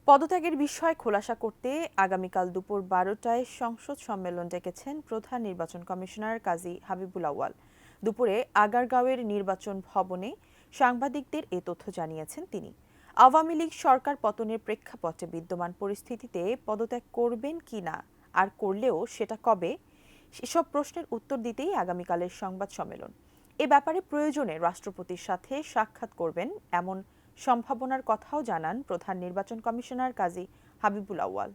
পদত্যাগের বিষয় খোলাসা করতে আগামীকাল দুপুর ১২টায় সংসদ সম্মেলন ডেকেছেন প্রধান নির্বাচন কমিশনার কাজী হাবিবুল আউয়াল। দুপুরে আগারগাঁওয়ের নির্বাচন ভবনে সাংবাদিকদের এ তথ্য জানিয়েছেন তিনি। আওয়ামী লীগ সরকার পতনের প্রেক্ষাপটে বিদ্যমান পরিস্থিতিতে পদত্যাগ করবেন কিনা, আর করলেও সেটা কবে, এসব প্রশ্নের উত্তর দিতেই আগামীকালের সংবাদ সম্মেলন। এ ব্যাপারে প্রয়োজনে রাষ্ট্রপতির সাথে সাক্ষাৎ করবেন এমন সম্ভাবনার কথাও জানান প্রধান নির্বাচন কমিশনার কাজী হাবিবুল আউয়াল।